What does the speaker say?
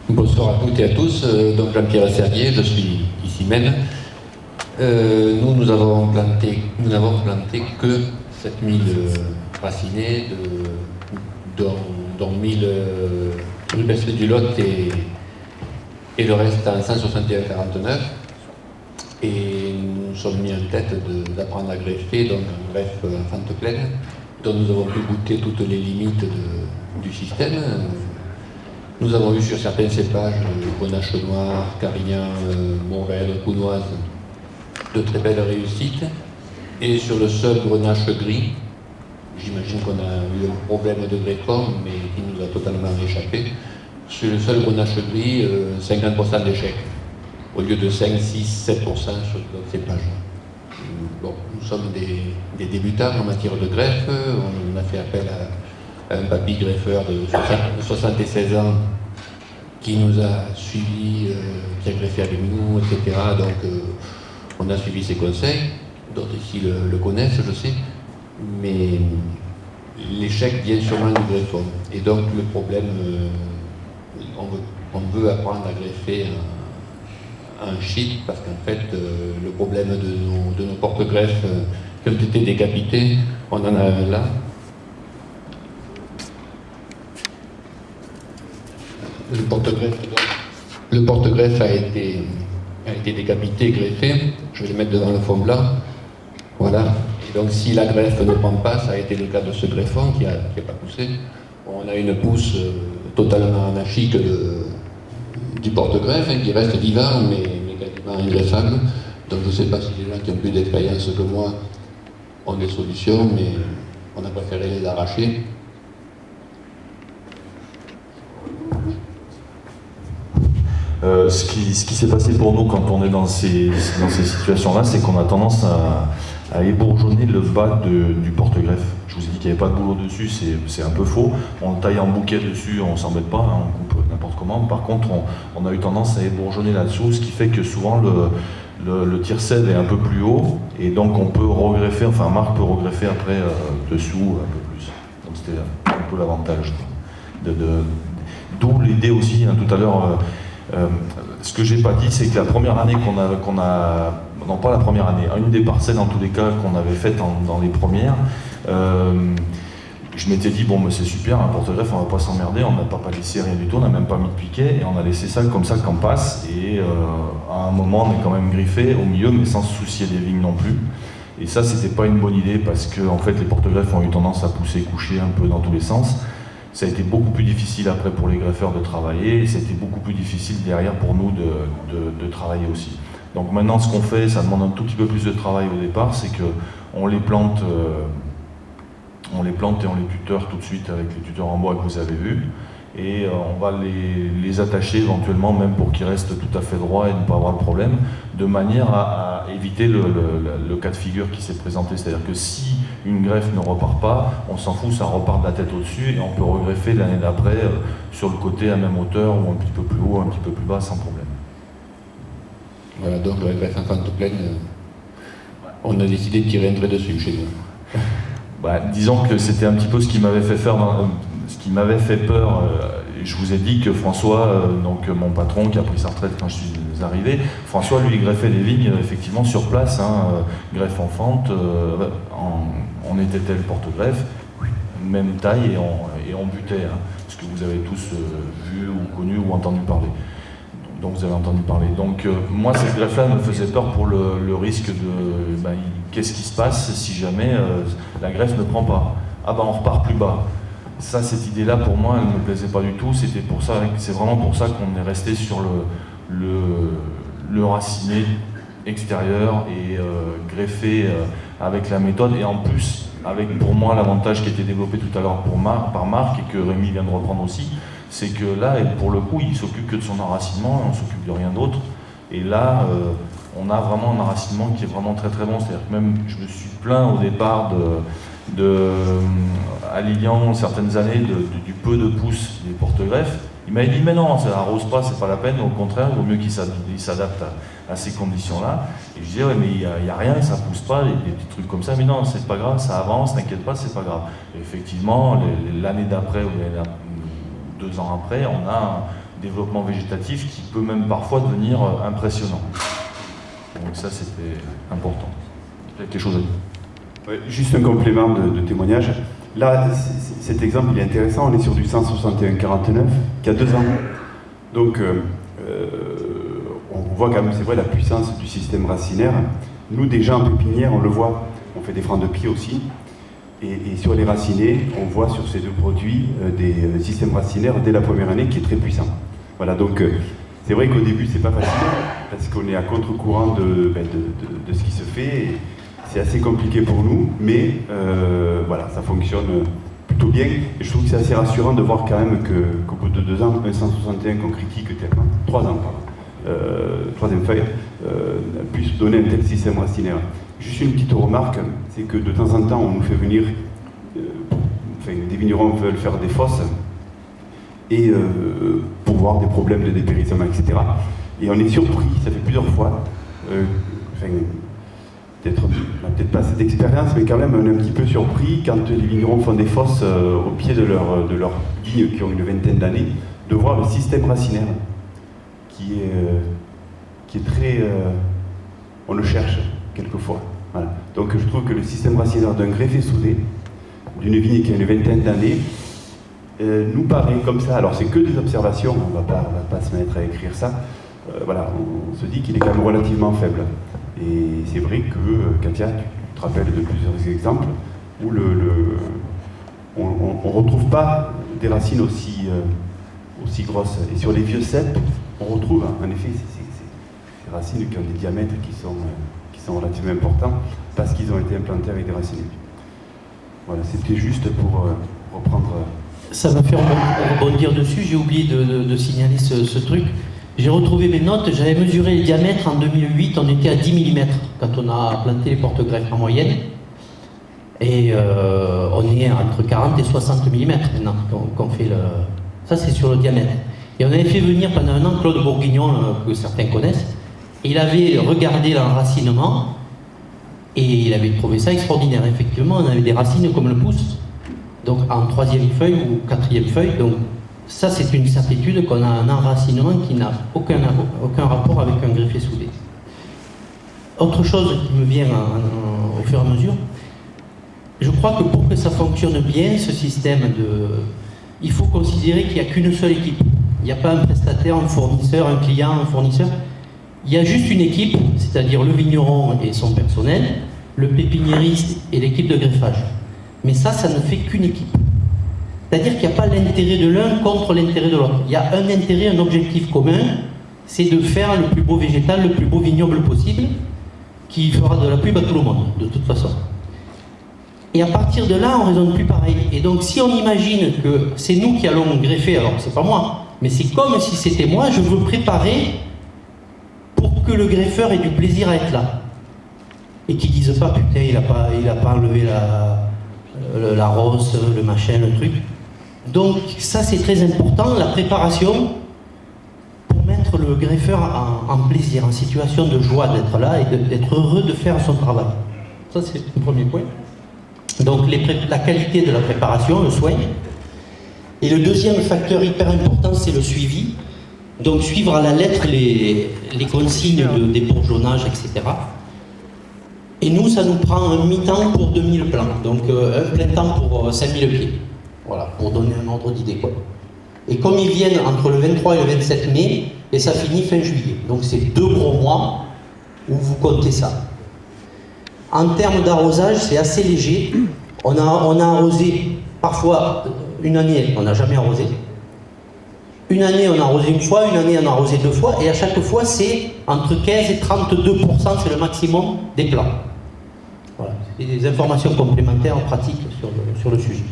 Bonsoir à toutes et à tous. Donc Jean-Pierre Serrier, je suis ici même. Nous n'avons planté que 7000 racinés, dont 1000 rubesses du Lot et le reste en 161,49. Et nous nous sommes mis en tête d'apprendre à greffer, donc un greffe en fente pleine, dont nous avons pu goûter toutes les limites du système. Nous avons eu sur certains cépages, Grenache noir, Carignan, Morel, Counoise, de très belles réussites. Et sur le seul Grenache gris, j'imagine qu'on a eu un problème de greffon, mais qui nous a totalement échappé. Sur le seul Grenache gris, 50% d'échecs, au lieu de 5, 6, 7% sur d'autres cépages. Bon, nous sommes des débutants en matière de greffe. On a fait appel à un papy greffeur de 76 ans qui nous a suivis, qui a greffé avec nous, etc. Donc on a suivi ses conseils. D'autres ici le connaissent, je sais. Mais l'échec vient sûrement du greffon. Et donc le problème, on veut apprendre à greffer un sheet parce qu'en fait le problème de nos porte-greffes qui ont été décapités, on en a un là. Le porte-greffe a été décapité, greffé. Je vais le mettre devant le fond blanc. Voilà. Et donc si la greffe ne prend pas, ça a été le cas de ce greffon qui n'a pas poussé. On a une pousse totalement anarchique du porte-greffe qui reste vivant mais quasiment ingreffable. Donc je ne sais pas si les gens qui ont plus d'expérience que moi ont des solutions, mais on a préféré les arracher. Ce qui s'est passé pour nous quand on est dans ces situations-là, c'est qu'on a tendance à ébourgeonner le bas du porte-greffe. Je vous ai dit qu'il n'y avait pas de boulot dessus, c'est un peu faux. On le taille en bouquet dessus, on ne s'embête pas, hein, on coupe n'importe comment. Par contre, on a eu tendance à ébourgeonner là-dessous, ce qui fait que souvent le tire-sel est un peu plus haut, et donc on peut regreffer, enfin Marc peut regreffer après dessous un peu plus. Donc c'était un peu l'avantage. D'où l'idée aussi, hein, tout à l'heure, ce que j'ai pas dit, c'est que la première année non pas la première année, une des parcelles en tous les cas qu'on avait faites dans les premières, je m'étais dit bon mais c'est super, un porte-greffe on va pas s'emmerder, on n'a pas palissé rien du tout, on n'a même pas mis de piquet et on a laissé ça comme ça qu'on passe et à un moment on est quand même griffé au milieu mais sans se soucier des lignes non plus. Et ça c'était pas une bonne idée parce que en fait les porte-greffes ont eu tendance à pousser, coucher un peu dans tous les sens. Ça a été beaucoup plus difficile après pour les greffeurs de travailler, et ça a été beaucoup plus difficile derrière pour nous de travailler aussi. Donc maintenant ce qu'on fait, ça demande un tout petit peu plus de travail au départ, c'est qu'on les plante, et on les tuteur tout de suite avec les tuteurs en bois que vous avez vus, et on va les attacher éventuellement même pour qu'ils restent tout à fait droits et ne pas avoir de problème, de manière à éviter le cas de figure qui s'est présenté. C'est-à-dire que si une greffe ne repart pas, on s'en fout, ça repart de la tête au-dessus et on peut regreffer l'année d'après sur le côté à même hauteur ou un petit peu plus haut, un petit peu plus bas sans problème. Voilà, donc le greffe en fente pleine, on a décidé de tirer un trait dessus chez nous. Disons que c'était un petit peu ce qui m'avait fait peur. Je vous ai dit que François, donc mon patron qui a pris sa retraite quand je suis arrivé, François lui greffait les vignes effectivement sur place, hein, greffe en fente, on était tel porte-greffe, même taille et on butait, hein, ce que vous avez tous vu ou connu ou entendu parler. Donc vous avez entendu parler. Donc moi cette greffe-là me faisait peur pour le risque de qu'est-ce qui se passe si jamais la greffe ne prend pas. Ah on repart plus bas. Ça, cette idée-là pour moi elle ne me plaisait pas du tout. C'est vraiment pour ça qu'on est resté sur le raciné extérieur et greffé avec la méthode. Et en plus, avec pour moi l'avantage qui a été développé tout à l'heure par Marc et que Rémi vient de reprendre aussi, c'est que là, pour le coup, il s'occupe que de son enracinement, on s'occupe de rien d'autre. Et là, on a vraiment un enracinement qui est vraiment très très bon. C'est-à-dire que même, je me suis plaint au départ à Lilian, certaines années, du peu de pouces des porte-greffes. Il m'a dit, mais non, ça n'arrose pas, c'est pas la peine, au contraire, il vaut mieux qu'il s'adapte à ces conditions-là. Et je disais, ouais, mais il n'y a rien, ça pousse pas, des petits trucs comme ça, mais non, c'est pas grave, ça avance, t'inquiète pas, c'est pas grave. Et effectivement, l'année d'après, ou 2 ans après, on a développement végétatif qui peut même parfois devenir impressionnant. Donc ça, c'était important. J'ai quelque chose à dire. Ouais, juste un complément de témoignage. Là, cet exemple, il est intéressant. On est sur du 161-49, qui a 2 ans. Donc, on voit quand même, c'est vrai, la puissance du système racinaire. Nous, déjà en pépinière, on le voit. On fait des francs de pied aussi. Et sur les racinés, on voit sur ces 2 produits des systèmes racinaires dès la première année qui est très puissant. Voilà, donc c'est vrai qu'au début, c'est pas facile, parce qu'on est à contre-courant de ce qui se fait. Et c'est assez compliqué pour nous, mais voilà, ça fonctionne plutôt bien. Et je trouve que c'est assez rassurant de voir quand même qu'au bout de 2 ans, un 161 qu'on critique tellement, 3 ans, pardon, 3e feuille, puisse donner un tel système racinaire. Juste une petite remarque, c'est que de temps en temps, on nous fait venir, des vignerons veulent faire des fosses, et pour voir des problèmes de dépérissement, etc. Et on est surpris, ça fait plusieurs fois, peut-être pas cette expérience, mais quand même on est un petit peu surpris quand les vignerons font des fosses au pied de leurs vignes qui ont une 20aine d'années, de voir le système racinaire qui est très... on le cherche quelquefois. Voilà. Donc je trouve que le système racinaire d'un greffé soudé, d'une vigne qui a une 20aine d'années, nous paraît comme ça, alors c'est que des observations, on ne va pas se mettre à écrire ça, voilà, on se dit qu'il est quand même relativement faible. Et c'est vrai que, Katia, tu te rappelles de plusieurs exemples où on ne retrouve pas des racines aussi grosses. Et sur les vieux cèpes, on retrouve en effet ces racines qui ont des diamètres qui sont relativement importants parce qu'ils ont été implantés avec des racines. Voilà, c'était juste pour reprendre... Ça m'a fait rebondir dessus, j'ai oublié de signaler ce truc. J'ai retrouvé mes notes, j'avais mesuré le diamètre en 2008, on était à 10 mm quand on a planté les porte-greffes en moyenne. Et on est entre 40 et 60 mm maintenant qu'on fait le... Ça c'est sur le diamètre. Et on avait fait venir pendant un an Claude Bourguignon, que certains connaissent. Il avait regardé l'enracinement et il avait trouvé ça extraordinaire. Effectivement, on avait des racines comme le pouce, donc en 3e feuille ou 4e feuille. Donc ça, c'est une certitude qu'on a un enracinement qui n'a aucun rapport avec un greffé soudé. Autre chose qui me vient au fur et à mesure, je crois que pour que ça fonctionne bien, ce système il faut considérer qu'il n'y a qu'une seule équipe. Il n'y a pas un prestataire, un fournisseur, un client, un fournisseur. Il y a juste une équipe, c'est-à-dire le vigneron et son personnel, le pépiniériste et l'équipe de greffage. Mais ça ne fait qu'une équipe. C'est-à-dire qu'il n'y a pas l'intérêt de l'un contre l'intérêt de l'autre. Il y a un intérêt, un objectif commun, c'est de faire le plus beau végétal, le plus beau vignoble possible, qui fera de la pub à tout le monde, de toute façon. Et à partir de là, on ne raisonne plus pareil. Et donc, si on imagine que c'est nous qui allons greffer, alors c'est pas moi, mais c'est comme si c'était moi, je veux préparer pour que le greffeur ait du plaisir à être là. Et qu'il ne dise pas, putain, il a pas enlevé la rose, le machin, le truc. Donc, ça c'est très important, la préparation, pour mettre le greffeur en plaisir, en situation de joie d'être là et d'être heureux de faire son travail. Ça c'est le premier point. Donc la qualité de la préparation, le soin. Et le deuxième facteur hyper important, c'est le suivi. Donc suivre à la lettre les consignes des bourgeonnages, etc. Et nous, ça nous prend un mi-temps pour 2000 plants. Donc un plein temps pour 5000 pieds. Voilà, pour donner un ordre d'idée, quoi. Et comme ils viennent entre le 23 et le 27 mai, et ça finit fin juillet. Donc c'est 2 gros mois où vous comptez ça. En termes d'arrosage, c'est assez léger. On a arrosé, parfois, une année, on n'a jamais arrosé. Une année, on a arrosé une fois, une année, on a arrosé 2 fois, et à chaque fois, c'est entre 15 et 32%, c'est le maximum des plants. Voilà, c'est des informations complémentaires pratiques sur le sujet.